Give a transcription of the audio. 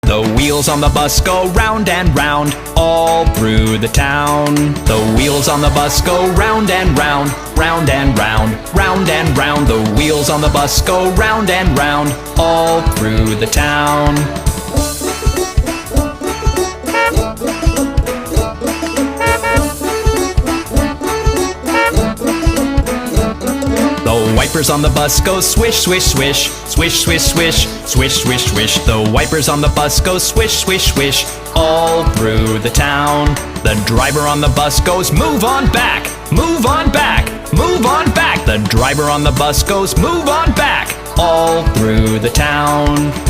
The wheels on the bus go round and round, all through the town. The wheels on the bus go round and round, round and round, round and round. The wheels on the bus go round and round, all through the town. The wipers on the bus go swish, swish, swish, swish, swish, swish, swish, swish, swish. The wipers on the bus go swish, swish, swish, all through the town. The driver on the bus goes move on back, move on back, move on back. The driver on the bus goes move on back, all through the town.